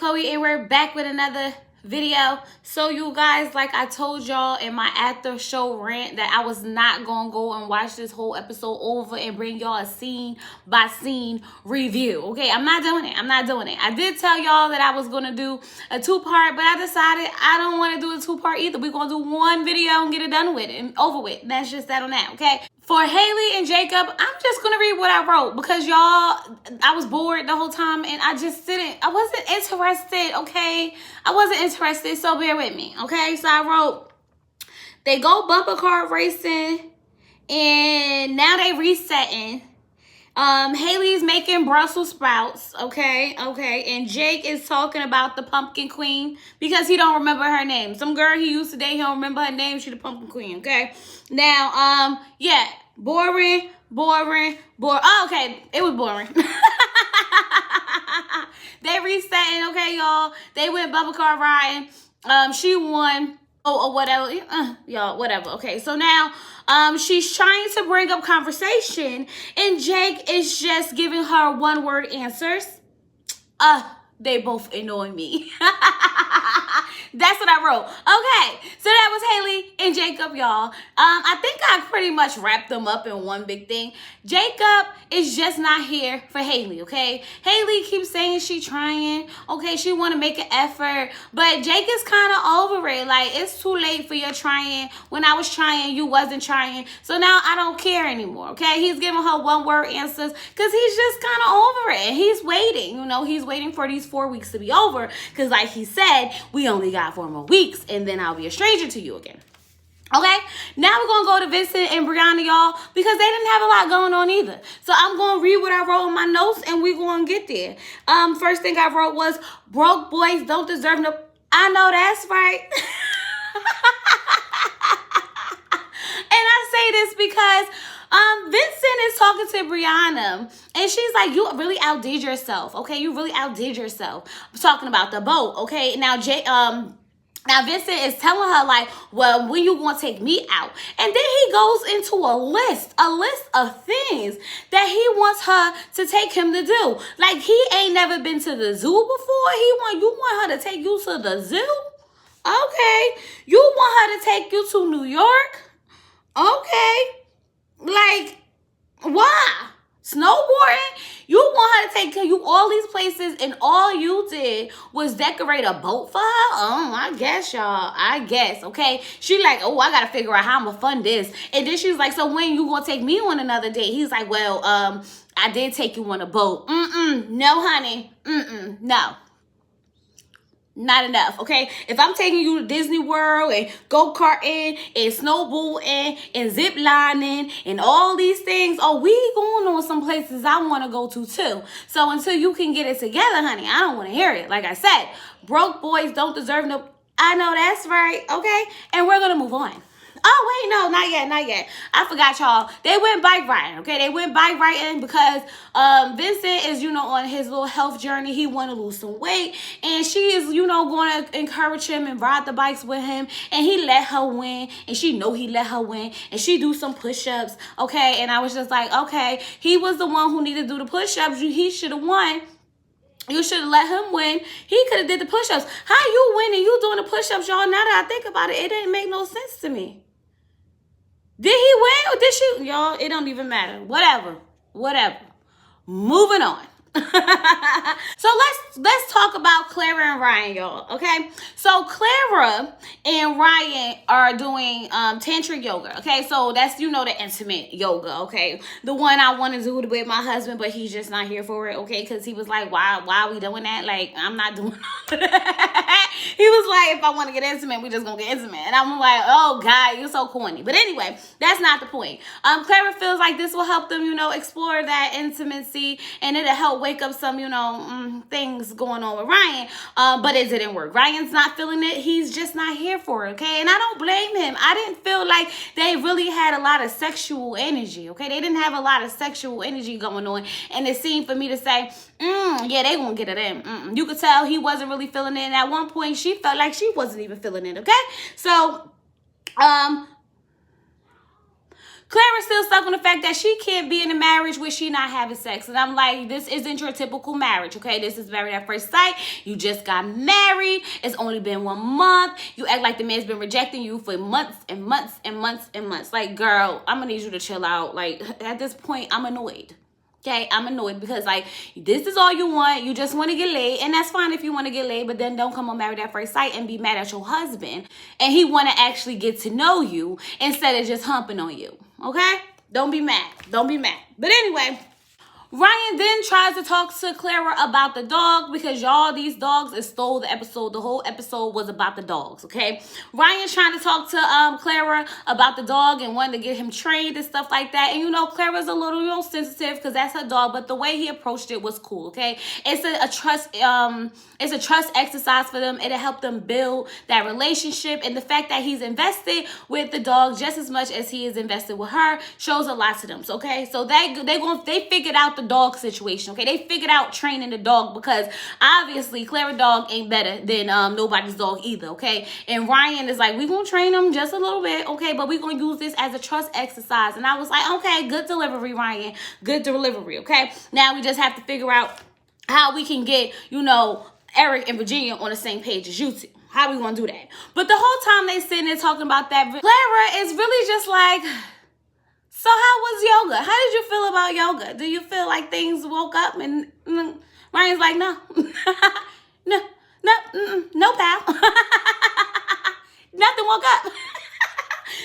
Chloe, and we're back with another video. So you guys, like I told y'all in my after show rant, that I was not gonna go and watch this whole episode over and bring y'all a scene by scene review. Okay, I'm not doing it. I did tell y'all that I was gonna do a two-part, but I decided I don't want to do a two-part either. We're gonna do one video and get it done with and over with. That's just that on that. Okay, for Haley and Jacob, I'm just gonna read what I wrote because y'all, I was bored the whole time and I wasn't interested. Okay, I wasn't interested, so bear with me. Okay, so I wrote, they go bumper car racing and now they resetting. Haley's making Brussels sprouts, okay, and Jake is talking about the pumpkin queen because he don't remember her name. Some girl he used to date, he don't remember her name, she the pumpkin queen, okay? Now, yeah, boring. Oh, okay, it was boring. They resetting, okay, y'all. They went bumper car riding. She won. Or whatever, y'all, whatever. Okay, so now she's trying to bring up conversation, and Jake is just giving her one-word answers. They both annoy me. That's what I wrote. Okay, so that was Haley and Jacob, y'all. I think I pretty much wrapped them up in one big thing. Jacob is just not here for Haley, okay? Haley keeps saying she trying, okay? She want to make an effort, but Jake is kind of over it. Like, it's too late for your trying. When I was trying, you wasn't trying. So now I don't care anymore, okay? He's giving her one-word answers because he's just kind of over it. And he's waiting, you know? He's waiting for these 4 weeks to be over because, like he said, we only got 4 more weeks and then I'll be a stranger to you again. Okay, now we're gonna go to Vincent and Brianna, y'all, because they didn't have a lot going on either. So I'm gonna read what I wrote in my notes and we're gonna get there. First thing I wrote was, broke boys don't deserve no. I know that's right. And I say this because Vincent is talking to Brianna and she's like, you really outdid yourself, okay? You really outdid yourself. I'm talking about the boat, okay? Now Vincent is telling her like, well, when you gonna take me out? And then he goes into a list of things that he wants her to take him to do. Like, he ain't never been to the zoo before. You want her to take you to the zoo? Okay. You want her to take you to New York? Okay. Like, why? Snowboarding? You want her to take you all these places and all you did was decorate a boat for her? Oh, I guess, y'all. I guess, okay? She like, oh, I gotta figure out how I'm gonna fund this. And then she's like, so when you gonna take me on another date? He's like, well, I did take you on a boat. No, honey. No. Not enough, okay? If I'm taking you to Disney World and go-karting and snowboarding and zip lining and all these things, oh, we going on some places I want to go to too. So until you can get it together, honey, I don't want to hear it. Like I said, broke boys don't deserve no. I know that's right, okay? And we're gonna move on. Oh, wait, no, not yet. I forgot, y'all. They went bike riding, okay? They went bike riding because Vincent is, on his little health journey. He want to lose some weight. And she is, going to encourage him and ride the bikes with him. And he let her win. And she know he let her win. And she do some push-ups, okay? And I was just like, okay, he was the one who needed to do the push-ups. He should have won. You should have let him win. He could have did the push-ups. How you winning? You doing the push-ups, y'all? Now that I think about it, it didn't make no sense to me. Did he win or did she? Y'all, it don't even matter. Whatever. Moving on. So let's talk about Clara and Ryan, y'all, okay? So Clara and Ryan are doing tantric yoga, okay? So that's, the intimate yoga, okay? The one I want to do with my husband, but he's just not here for it, okay? Because he was like, why are we doing that? Like, I'm not doing that. He was like, if I want to get intimate, we just gonna get intimate. And I'm like, oh, God, you're so corny. But anyway, that's not the point. Clara feels like this will help them, explore that intimacy, and it'll help wake up some, things going on with Ryan, but it didn't work. Ryan's not feeling it. He's just not here for it, okay? And I don't blame him. I didn't feel like they really had a lot of sexual energy, okay? They didn't have a lot of sexual energy going on, and it seemed for me to say, yeah, they won't get it in. You could tell he wasn't really feeling it, and at one point, she felt like she wasn't even feeling it, okay? So Clara's still stuck on the fact that she can't be in a marriage where she not having sex. And I'm like, this isn't your typical marriage, okay? This is married at first sight. You just got married. It's only been 1 month. You act like the man's been rejecting you for months and months and months and months. Like, girl, I'm going to need you to chill out. Like, at this point, I'm annoyed. Okay, I'm annoyed because, like, this is all you want. You just want to get laid. And that's fine if you want to get laid. But then don't come on Married at First Sight and be mad at your husband. And he want to actually get to know you instead of just humping on you. Okay? Don't be mad. Don't be mad. But anyway, Ryan then tries to talk to Clara about the dog because, y'all, these dogs stole the episode. The whole episode was about the dogs, okay? Ryan's trying to talk to Clara about the dog and wanting to get him trained and stuff like that. And, you know, Clara's a little, you know, sensitive because that's her dog. But the way he approached it was cool, okay? It's a trust exercise for them. It'll help them build that relationship. And the fact that he's invested with the dog just as much as he is invested with her shows a lot to them, okay? So they figured out the dog situation, okay? They figured out training the dog because obviously Clara dog ain't better than nobody's dog either, okay? And Ryan is like, we gonna train him just a little bit, okay? But we gonna use this as a trust exercise. And I was like, okay, good delivery, Ryan. Good delivery, okay? Now we just have to figure out how we can get, you know, Erik and Virginia on the same page as you two. How we gonna do that? But the whole time they sitting there talking about that, Clara is really just like, so how was yoga? How did you feel about yoga? Do you feel like things woke up? And Ryan's like, no. no, pal. Nothing woke up.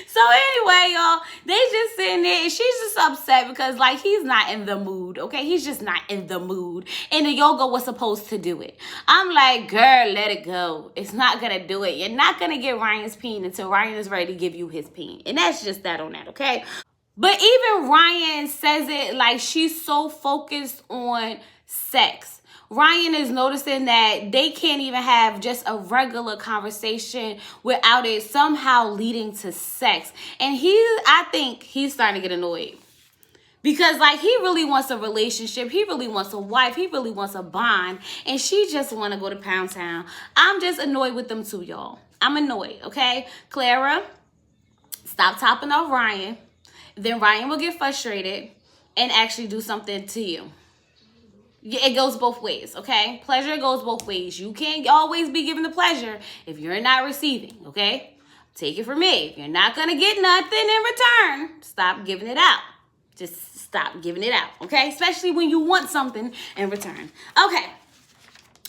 So anyway, y'all, they just sitting there and she's just upset because, like, he's not in the mood, okay? He's just not in the mood. And the yoga was supposed to do it. I'm like, girl, let it go. It's not going to do it. You're not going to get Ryan's peen until Ryan is ready to give you his peen. And that's just that on that, okay? But even Ryan says it like she's so focused on sex. Ryan is noticing that they can't even have just a regular conversation without it somehow leading to sex. And I think he's starting to get annoyed. Because, like, he really wants a relationship. He really wants a wife. He really wants a bond. And she just want to go to Pound Town. I'm just annoyed with them too, y'all. I'm annoyed, okay? Clara, stop topping off Ryan. Then Ryan will get frustrated and actually do something to you. It goes both ways, okay? Pleasure goes both ways. You can't always be given the pleasure if you're not receiving, okay? Take it from me. If you're not going to get nothing in return, stop giving it out. Just stop giving it out, okay? Especially when you want something in return. Okay,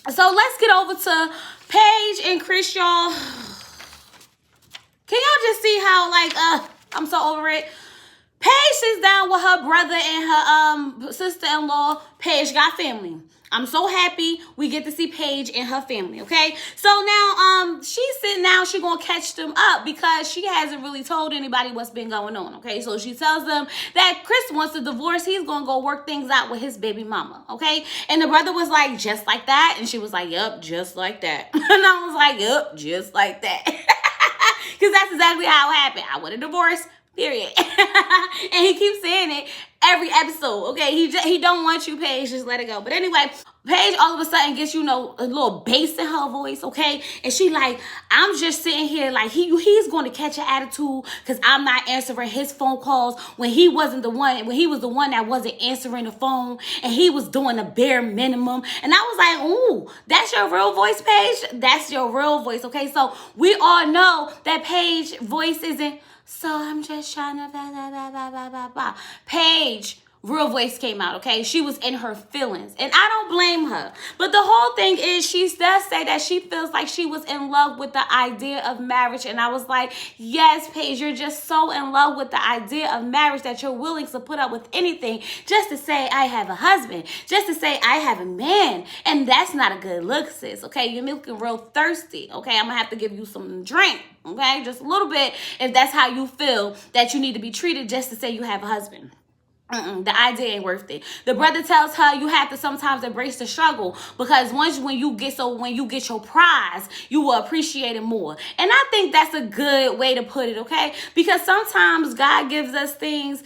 so let's get over to Paige and Chris, y'all. Can y'all just see how, like, I'm so over it? Paige sits down with her brother and her sister-in-law. Paige got family. I'm so happy we get to see Paige and her family, okay? So now she's sitting down. She's going to catch them up because she hasn't really told anybody what's been going on, okay? So she tells them that Chris wants a divorce. He's going to go work things out with his baby mama, okay? And the brother was like, just like that? And she was like, yep, just like that. And I was like, yep, just like that. Because that's exactly how it happened. I want a divorce. Period. And he keeps saying it every episode, okay? He don't want you, Paige. Just let it go. But anyway, Paige all of a sudden gets, you know, a little bass in her voice, okay? And she like, I'm just sitting here like he's going to catch an attitude because I'm not answering his phone calls when he was the one that wasn't answering the phone and he was doing the bare minimum. And I was like, ooh, that's your real voice, Paige? That's your real voice, okay? So we all know that Paige voice isn't, so I'm just trying to blah, blah, blah, blah, blah, blah, blah. Paige, real voice came out, okay? She was in her feelings. And I don't blame her. But the whole thing is she does say that she feels like she was in love with the idea of marriage. And I was like, yes, Paige, you're just so in love with the idea of marriage that you're willing to put up with anything just to say I have a husband. Just to say I have a man. And that's not a good look, sis, okay? You're looking real thirsty, okay? I'm going to have to give you some drink. Okay, just a little bit if that's how you feel that you need to be treated just to say you have a husband. The idea ain't worth it. The brother tells her you have to sometimes embrace the struggle, because when you get your prize, you will appreciate it more. And I think that's a good way to put it, okay? Because sometimes God gives us things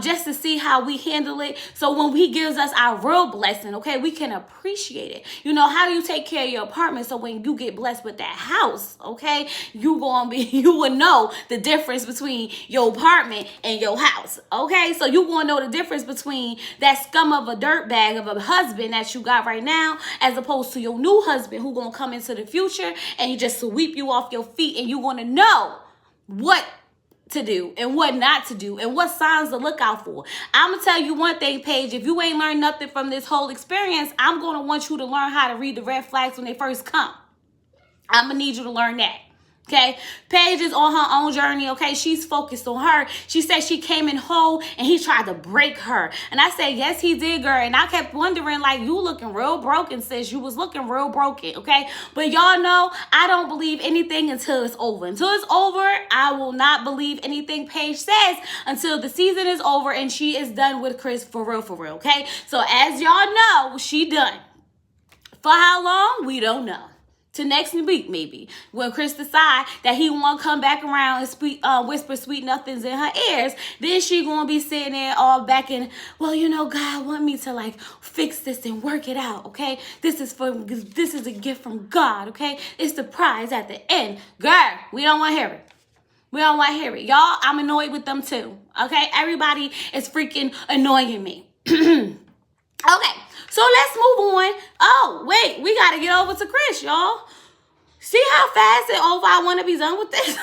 just to see how we handle it. So when he gives us our real blessing, okay, we can appreciate it. You know, how do you take care of your apartment so when you get blessed with that house, okay, you will know the difference between your apartment and your house, okay? So you will know the difference between that scum of a dirtbag of a husband that you got right now, as opposed to your new husband who gonna come into the future and he just sweep you off your feet, and you gonna know what to do and what not to do and what signs to look out for. I'm gonna tell you one thing, Paige, if you ain't learned nothing from this whole experience, I'm gonna want you to learn how to read the red flags when they first come. I'm gonna need you to learn that. Okay, Paige is on her own journey. Okay, she's focused on her. She said she came in whole and he tried to break her. And I said, yes, he did, girl. And I kept wondering, like, you looking real broken, sis. You was looking real broken. Okay, but y'all know I don't believe anything until it's over. Until it's over, I will not believe anything Paige says until the season is over and she is done with Chris for real, for real. Okay, so as y'all know, she done. For how long? We don't know. To next week, maybe, when Chris decide that he want to come back around and whisper sweet nothings in her ears, then she gonna be sitting there all back in, well, you know, God want me to like fix this and work it out, okay? This is a gift from God, okay? It's the prize at the end. Girl, we don't want to hear it. We don't want to hear it. Y'all, I'm annoyed with them too, okay? Everybody is freaking annoying me. Okay, so let's move on. Oh, wait, we got to get over to Chris, y'all. See how fast and over I want to be done with this?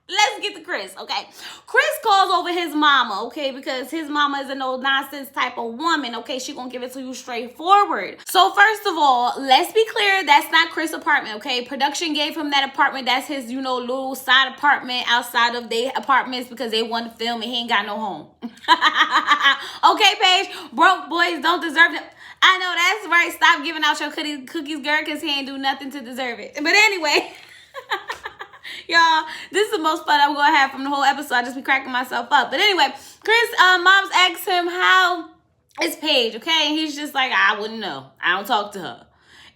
Let's get to Chris, okay? Chris calls over his mama, okay? Because his mama is an old nonsense type of woman, okay? She gonna give it to you straightforward. So first of all, let's be clear, that's not Chris' apartment, okay? Production gave him that apartment. That's his, you know, little side apartment outside of their apartments because they want to film and he ain't got no home. Okay, Paige? Broke boys don't deserve it. I know, that's right. Stop giving out your cookies, girl, because he ain't do nothing to deserve it. But anyway... Y'all, this is the most fun I'm going to have from the whole episode. I just be cracking myself up. But anyway, Chris, moms asked him how is Paige, okay? And he's just like, I wouldn't know. I don't talk to her.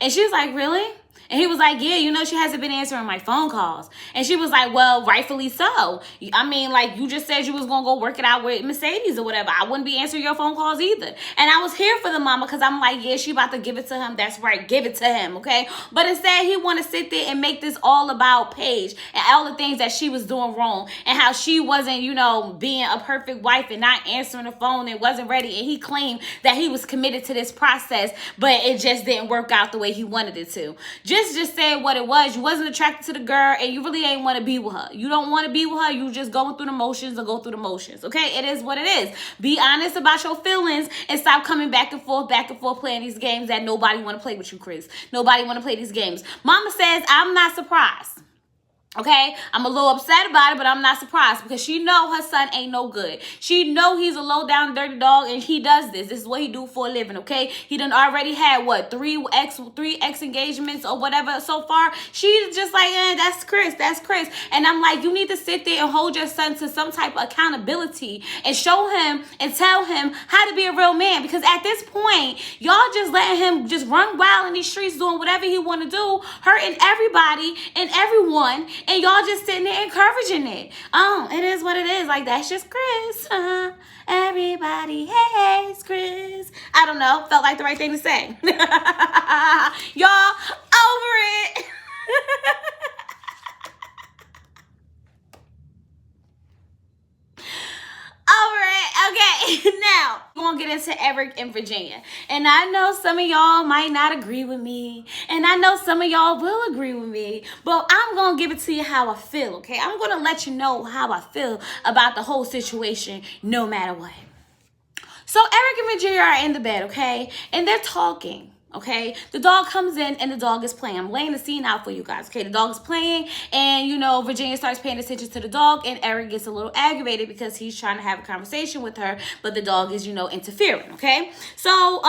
And she's like, really? And he was like, yeah, you know, she hasn't been answering my phone calls. And she was like, well, rightfully so. I mean, like, you just said you was going to go work it out with Mercedes or whatever. I wouldn't be answering your phone calls either. And I was here for the mama because I'm like, yeah, she about to give it to him. That's right. Give it to him, okay? But instead, he want to sit there and make this all about Paige and all the things that she was doing wrong and how she wasn't, you know, being a perfect wife and not answering the phone and wasn't ready. And he claimed that he was committed to this process, but it just didn't work out the way he wanted it to. Just said what it was. You wasn't attracted to the girl and you really ain't want to be with her. You don't want to be with her. You just going through the motions or go through the motions. Okay? It is what it is. Be honest about your feelings and stop coming back and forth, playing these games that nobody want to play with you, Chris. Nobody want to play these games. Mama says, I'm not surprised. Okay, I'm a little upset about it, but I'm not surprised because she know her son ain't no good. She know he's a low down dirty dog and he does this. This is what he do for a living, okay? He done already had, what, three ex engagements or whatever so far. She's just like, that's Chris. And I'm like, you need to sit there and hold your son to some type of accountability and show him and tell him how to be a real man, because at this point, y'all just letting him just run wild in these streets doing whatever he want to do, hurting everybody and everyone. And y'all just sitting there encouraging it. It is what it is. Like, that's just Chris. Everybody hates Chris. I don't know. Felt like the right thing to say. Y'all, over it. Okay, now we're gonna get into Erik and Virginia. And I know some of y'all might not agree with me, and I know some of y'all will agree with me, but I'm gonna give it to you how I feel, okay? I'm gonna let you know how I feel about the whole situation no matter what. So Erik and Virginia are in the bed, okay? And they're talking. Okay, the dog comes in and the dog is playing. I'm laying the scene out for you guys. Okay, the dog is playing and, you know, Virginia starts paying attention to the dog and Erik gets a little aggravated because he's trying to have a conversation with her, but the dog is, you know, interfering. Okay, so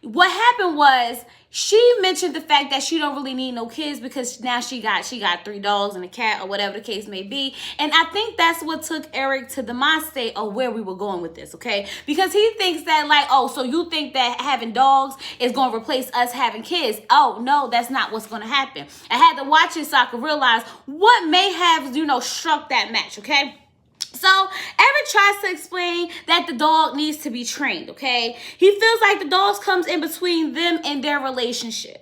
what happened was She mentioned the fact that she don't really need no kids because now she got 3 dogs and a cat or whatever the case may be. And I think that's what took Erik to the mind state of where we were going with this, okay? Because he thinks that like, oh, so you think that having dogs is going to replace us having kids. Oh, no, that's not what's going to happen. I had to watch it so I could realize what may have, struck that match, okay? So Erik tries to explain that the dog needs to be trained, okay? He feels like the dog comes in between them and their relationship.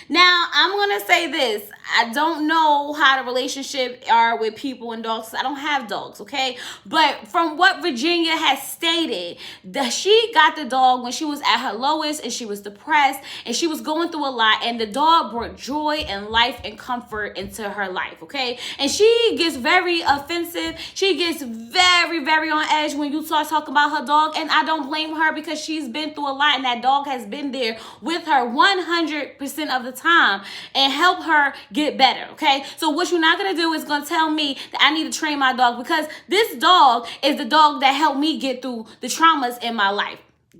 Now, I'm going to say this. I don't know how the relationship are with people and dogs. I don't have dogs, okay? But from what Virginia has stated, that she got the dog when she was at her lowest and she was depressed and she was going through a lot, and the dog brought joy and life and comfort into her life, okay? And she gets very offensive. She gets very, very on edge when you start talking about her dog, and I don't blame her because she's been through a lot and that dog has been there with her 100% of the time and help her get better, okay? So what you're not going to do is going to tell me that I need to train my dog, because this dog is the dog that helped me get through the traumas in my life.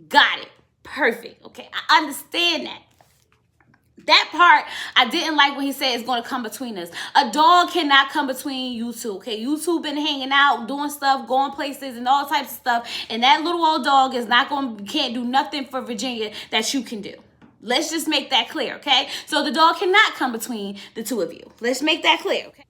Got it. Perfect, okay? I understand that. That part, I didn't like when he said it's going to come between us. A dog cannot come between you two, okay? You two been hanging out, doing stuff, going places, and all types of stuff, and that little old dog is can't do nothing for Virginia that you can do. Let's just make that clear, okay? So the dog cannot come between the two of you. Let's make that clear, okay?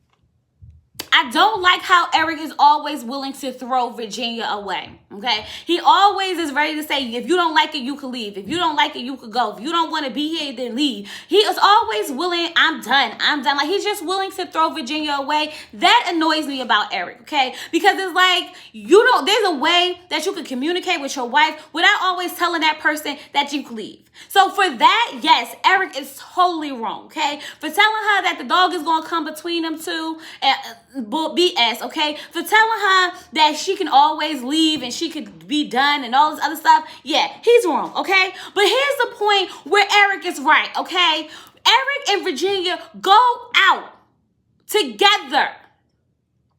I don't like how Erik is always willing to throw Virginia away, okay? He always is ready to say, if you don't like it, you can leave. If you don't like it, you could go. If you don't want to be here, then leave. He is always willing, I'm done. Like, he's just willing to throw Virginia away. That annoys me about Erik, okay? Because it's like, there's a way that you can communicate with your wife without always telling that person that you can leave. So for that, yes, Erik is totally wrong, okay? For telling her that the dog is going to come between them two, BS, okay? For telling her that she can always leave and she could be done and all this other stuff, yeah, he's wrong, okay? But here's the point where Erik is right, okay? Erik and Virginia go out together.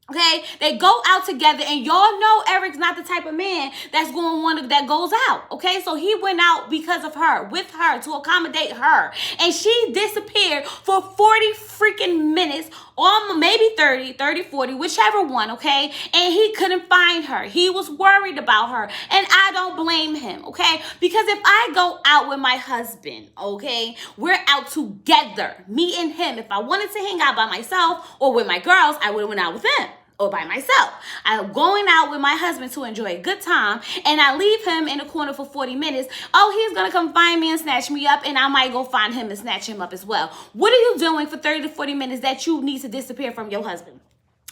Okay, they go out together, and y'all know Erik's not the type of man that goes out. Okay, so he went out because of her, with her, to accommodate her, and she disappeared for 40 freaking minutes, or maybe 30, 40, whichever one. Okay, and he couldn't find her. He was worried about her, and I don't blame him. Okay, because if I go out with my husband, okay, we're out together, me and him. If I wanted to hang out by myself or with my girls, I would have went out with him. Or by myself. I'm going out with my husband to enjoy a good time, and I leave him in the corner for 40 minutes. Oh, he's going to come find me and snatch me up, and I might go find him and snatch him up as well. What are you doing for 30 to 40 minutes that you need to disappear from your husband?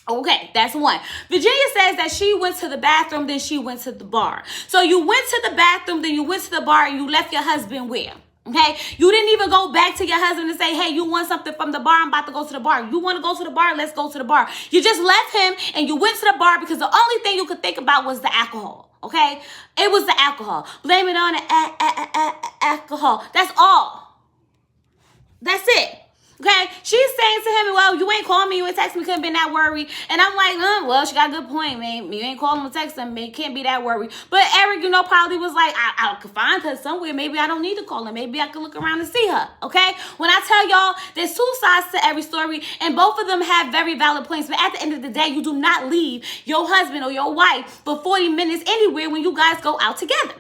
Okay, that's one. Virginia says that she went to the bathroom, then she went to the bar. So you went to the bathroom, then you went to the bar, and you left your husband where? Okay, you didn't even go back to your husband and say, hey, you want something from the bar? I'm about to go to the bar. You want to go to the bar? Let's go to the bar. You just left him and you went to the bar because the only thing you could think about was the alcohol. Okay, it was the alcohol. Blame it on the alcohol. That's all. That's it. Okay, she's saying to him, well, you ain't calling me, you ain't texting me, couldn't been that worried. And I'm like, well, she got a good point, man. You ain't calling him or texting him, can't be that worried. But Erik, probably was like, I could find her somewhere. Maybe I don't need to call her. Maybe I could look around and see her, okay? When I tell y'all, there's two sides to every story, and both of them have very valid points. But at the end of the day, you do not leave your husband or your wife for 40 minutes anywhere when you guys go out together.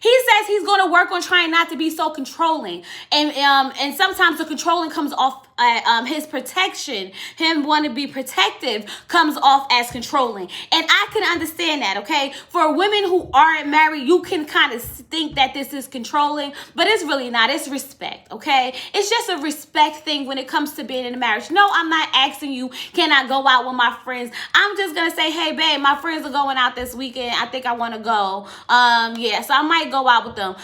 He says he's going to work on trying not to be so controlling. And sometimes the controlling comes off his protection. Him wanting to be protective comes off as controlling. And I can understand that, okay? For women who aren't married, you can kind of think that this is controlling, but it's really not. It's respect, okay? It's just a respect thing when it comes to being in a marriage. No, I'm not asking you, can I go out with my friends? I'm just going to say, hey, babe, my friends are going out this weekend. I think I want to go. Yeah, so I might go out with them.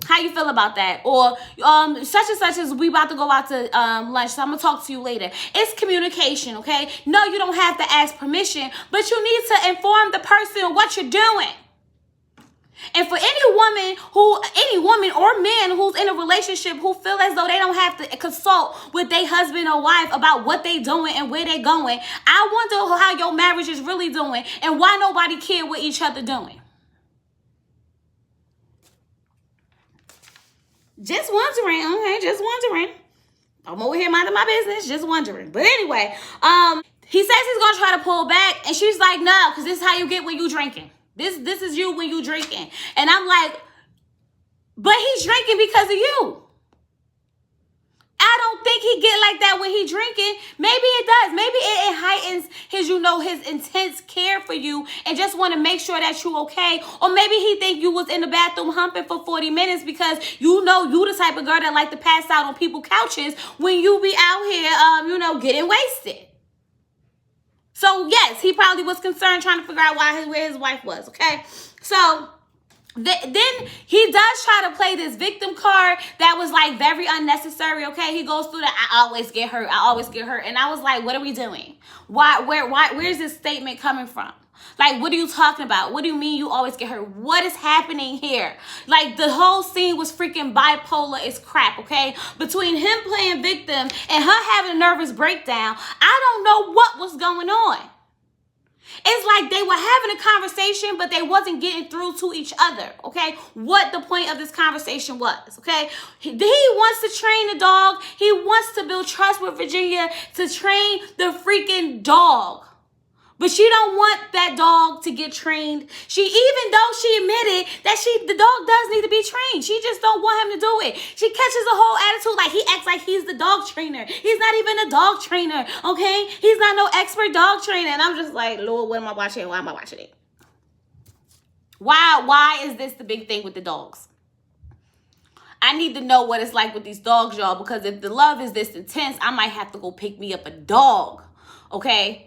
How you feel about that? Or such and such as we about to go out to lunch, so I'm gonna talk to you later. It's communication, okay? No, you don't have to ask permission, but you need to inform the person what you're doing. And for any woman or man who's in a relationship who feel as though they don't have to consult with their husband or wife about what they doing and where they going, I wonder how your marriage is really doing and why nobody care what each other doing. Just wondering. Okay, just wondering. I'm over here minding my business, just wondering. But anyway, he says he's gonna try to pull back, and she's like, no, because this is how you get when you drinking. This is you when you drinking. And I'm like, but he's drinking because of you. I don't think he get like that when he drinking. Maybe it does. Maybe it heightens his, his intense care for you and just want to make sure that you okay. Or maybe he think you was in the bathroom humping for 40 minutes because you the type of girl that like to pass out on people's couches when you be out here, getting wasted. So yes, he probably was concerned trying to figure out where his wife was. Okay, so. Then he does try to play this victim card that was like very unnecessary. Okay, he goes through that. I always get hurt. And I was like, what are we doing? Where's this statement coming from? Like, what are you talking about? What do you mean you always get hurt? What is happening here? Like, the whole scene was freaking bipolar as crap, okay? Between him playing victim and her having a nervous breakdown, I don't know what was going on. It's like they were having a conversation, but they wasn't getting through to each other, okay? What the point of this conversation was, okay? He wants to train the dog. He wants to build trust with Virginia to train the freaking dog. But she don't want that dog to get trained. Even though she admitted that the dog does need to be trained. She just don't want him to do it. She catches a whole attitude like he acts like he's the dog trainer. He's not even a dog trainer, okay? He's not no expert dog trainer. And I'm just like, Lord, what am I watching? Why am I watching it? Why is this the big thing with the dogs? I need to know what it's like with these dogs, y'all, because if the love is this intense, I might have to go pick me up a dog, okay?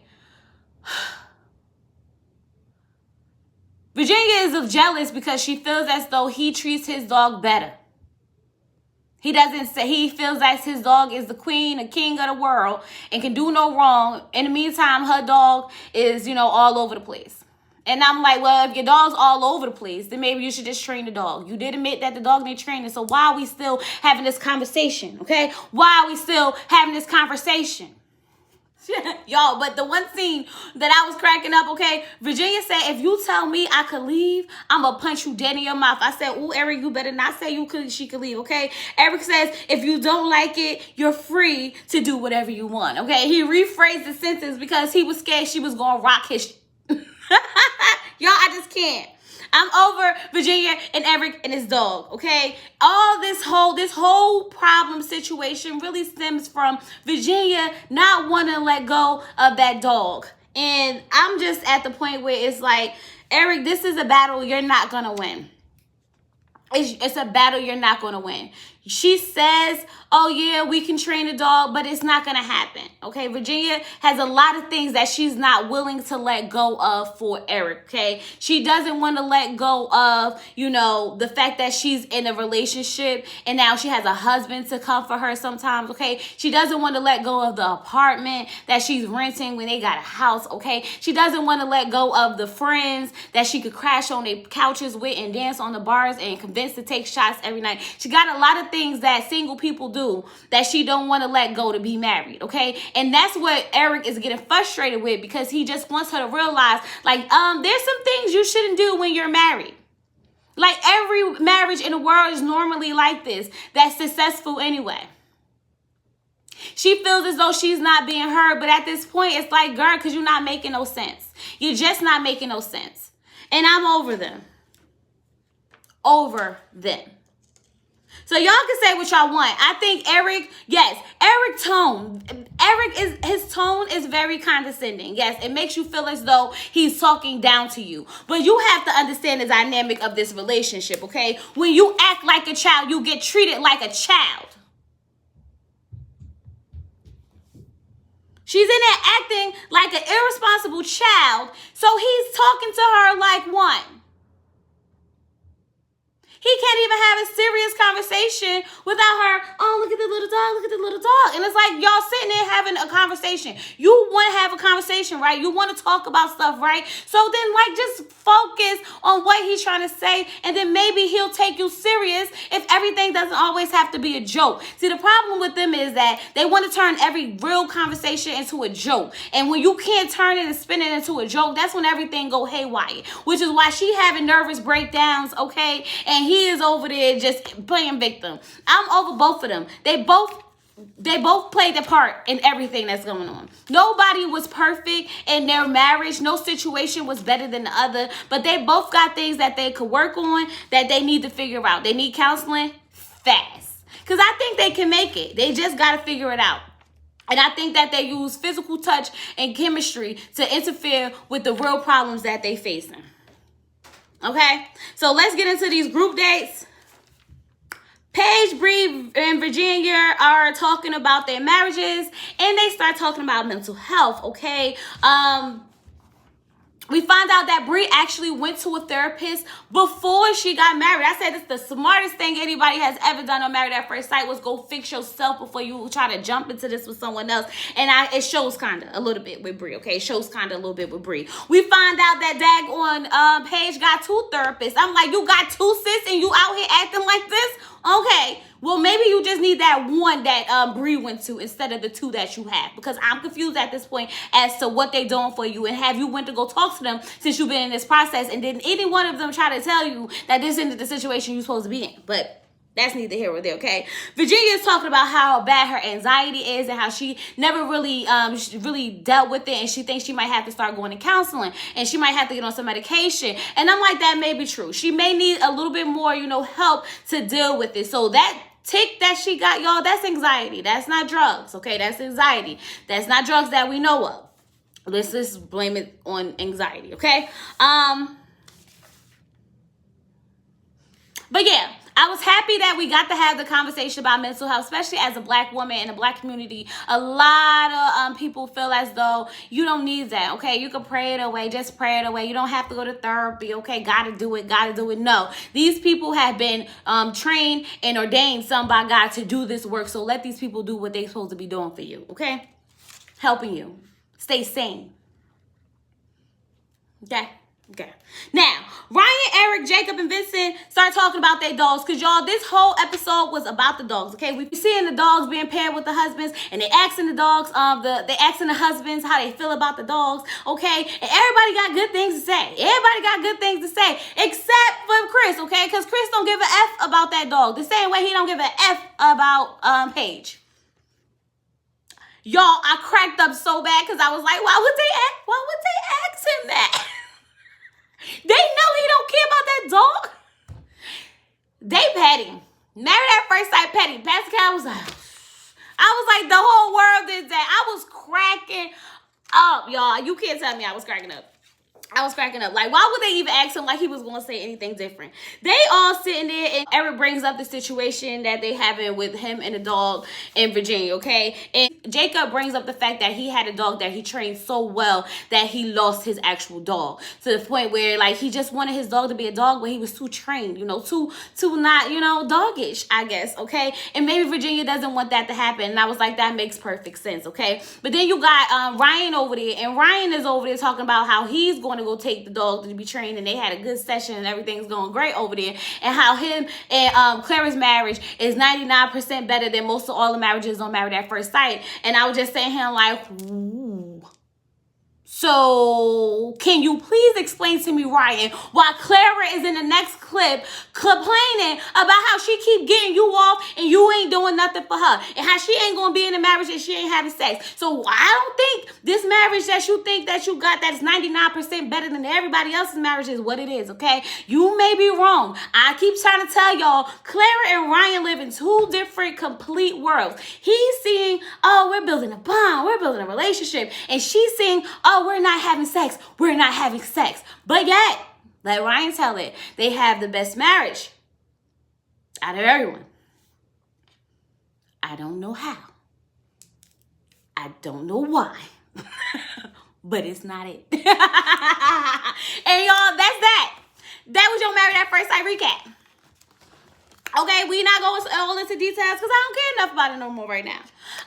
Virginia is jealous because she feels as though he treats his dog better. He feels that his dog is the queen, the king of the world and can do no wrong. In the meantime, her dog is, all over the place. And I'm like, well, if your dog's all over the place, then maybe you should just train the dog. You did admit that the dog needs training. So why are we still having this conversation? Okay? Why are we still having this conversation? Y'all, but the one scene that I was cracking up, okay, Virginia said, if you tell me I could leave, I'm gonna punch you dead in your mouth. I said, ooh, Erik, you better not say she could leave, okay? Erik says, if you don't like it, you're free to do whatever you want, okay? He rephrased the sentence because he was scared she was gonna rock his y'all, I just can't. I'm over Virginia and Erik and his dog, okay? All this whole problem situation really stems from Virginia not wanting to let go of that dog. And I'm just at the point where it's like, Erik, this is a battle you're not going to win. It's a battle you're not going to win. She says, oh, yeah, we can train a dog, but it's not going to happen. Okay, Virginia has a lot of things that she's not willing to let go of for Erik, okay? She doesn't want to let go of, the fact that she's in a relationship and now she has a husband to come for her sometimes, okay? She doesn't want to let go of the apartment that she's renting when they got a house, okay? She doesn't want to let go of the friends that she could crash on their couches with and dance on the bars and convince to take shots every night. She got a lot of things that single people do that she don't want to let go to be married, okay? And that's what Erik is getting frustrated with because he just wants her to realize, like, there's some things you shouldn't do when you're married. Like, every marriage in the world is normally like this, that's successful anyway. She feels as though she's not being heard, but at this point, it's like, girl, because you're not making no sense. You're just not making no sense. And I'm over them. So y'all can say what y'all want. I think his tone is very condescending. Yes, it makes you feel as though he's talking down to you. But you have to understand the dynamic of this relationship, okay? When you act like a child, you get treated like a child. She's in there acting like an irresponsible child, so he's talking to her like one. He can't even have a serious conversation without her, oh, look at the little dog. And it's like y'all sitting there having a conversation. You want to have a conversation, right? You want to talk about stuff, right? So then, just focus on what he's trying to say, and then maybe he'll take you serious if everything doesn't always have to be a joke. See, the problem with them is that they want to turn every real conversation into a joke. And when you can't turn it and spin it into a joke, that's when everything go haywire, which is why she having nervous breakdowns, okay? And he is over there just playing victim. I'm over both of them. They both played their part in everything that's going on. Nobody was perfect in their marriage. No situation was better than the other. But they both got things that they could work on that they need to figure out. They need counseling fast. Because I think they can make it. They just got to figure it out. And I think that they use physical touch and chemistry to interfere with the real problems that they facing. Okay? So let's get into these group dates. Paige, Bree, and Virginia are talking about their marriages, and they start talking about mental health, okay? We find out that Bree actually went to a therapist before she got married. I said it's the smartest thing anybody has ever done on Married at First Sight was go fix yourself before you try to jump into this with someone else. And it shows kind of a little bit with Bree, okay? It shows kind of a little bit with Bree. We find out that daggone Paige got 2 therapists. I'm like, you got 2 sis and you out here acting like this? Okay, well, maybe you just need that one that Bree went to instead of the 2 that you have. Because I'm confused at this point as to what they're doing for you. And have you went to go talk to them since you've been in this process? And didn't any one of them try to tell you that this isn't the situation you're supposed to be in? But that's neither here nor there, okay? Virginia is talking about how bad her anxiety is and how she never really dealt with it, and she thinks she might have to start going to counseling and she might have to get on some medication. And I'm like, that may be true. She may need a little bit more, help to deal with it. So that tick that she got, y'all, that's anxiety. That's not drugs, okay? That's anxiety. That's not drugs that we know of. Let's just blame it on anxiety, okay? But yeah, I was happy that we got to have the conversation about mental health, especially as a Black woman in the Black community. A lot of people feel as though you don't need that, okay? You can pray it away. Just pray it away. You don't have to go to therapy, okay? Gotta do it. No. These people have been trained and ordained some by God to do this work. So let these people do what they're supposed to be doing for you, okay? Helping you. Stay sane. Okay? Okay. Now, Ryan, Erik, Jacob, and Vincent start talking about their dogs. Because, y'all, this whole episode was about the dogs, okay? We seeing the dogs being paired with the husbands, and they asking the dogs, they asking the husbands how they feel about the dogs, okay? And everybody got good things to say. Except for Chris, okay? Because Chris don't give a F about that dog. The same way he don't give a F about Paige. Y'all, I cracked up so bad because I was like, why would they ask him that? They know he don't care about that dog. They petty. Married at First Sight petty. Pastor Cal was like, the whole world is that. I was cracking up, y'all. You can't tell me I was cracking up. Like, why would they even ask him like he was going to say anything different? They all sitting there, and Erik brings up the situation that they having with him and the dog in Virginia, okay? And Jacob brings up the fact that he had a dog that he trained so well that he lost his actual dog. To the point where, like, he just wanted his dog to be a dog, but he was too trained, too not, doggish, I guess, okay? And maybe Virginia doesn't want that to happen. And I was like, that makes perfect sense, okay? But then you got Ryan over there, and Ryan is over there talking about how he's going to go take the dog to be trained, and they had a good session and everything's going great over there, and how him and Clara's marriage is 99% better than most of all the marriages on Married at First Sight. And I was just saying him like, ooh. So can you please explain to me, Ryan, why Clara is in the next clip complaining about how she keep getting you off and you ain't doing nothing for her, and how she ain't gonna be in a marriage and she ain't having sex? So I don't think this marriage that you think that you got that's 99% better than everybody else's marriage is what it is, okay? You may be wrong. I keep trying to tell y'all, Clara and Ryan live in 2 different complete worlds. He's seeing, oh, we're building a bond, we're building a relationship, and she's seeing, oh, we're not having sex. But yet, let Ryan tell it, they have the best marriage out of everyone. I don't know how. I don't know why. But it's not it. And y'all, that's that. That was your Married at First Sight recap. Okay, we not going all into details because I don't care enough about it no more right now.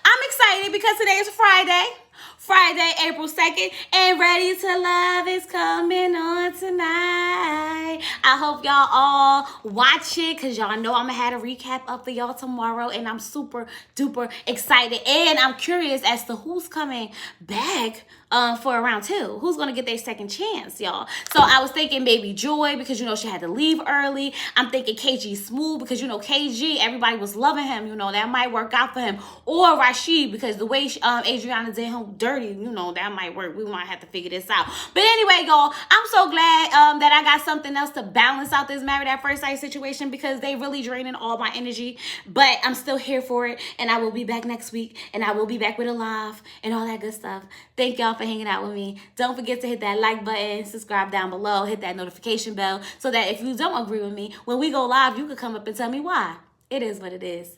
I'm excited because today is Friday, April 2nd, and Ready to Love is coming on tonight. I hope y'all all watch it because y'all know I'm going to have a recap up for y'all tomorrow, and I'm super duper excited, and I'm curious as to who's coming back for round 2? Who's gonna get their second chance, y'all? So I was thinking maybe Joy, because you know she had to leave early. I'm thinking KG Smooth, because you know KG, everybody was loving him, you know, that might work out for him. Or Rashid, because the way Adriana did him dirty, you know, that might work. We might have to figure this out. But anyway, y'all, I'm so glad that I got something else to balance out this Married at First Sight situation, because they really draining all my energy. But I'm still here for it, and I will be back next week, and I will be back with a live and all that good stuff. Thank y'all for hanging out with me. Don't forget to hit that like button, subscribe down below, hit that notification bell, so that if you don't agree with me, when we go live, you can come up and tell me why. It is what it is.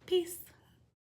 Peace.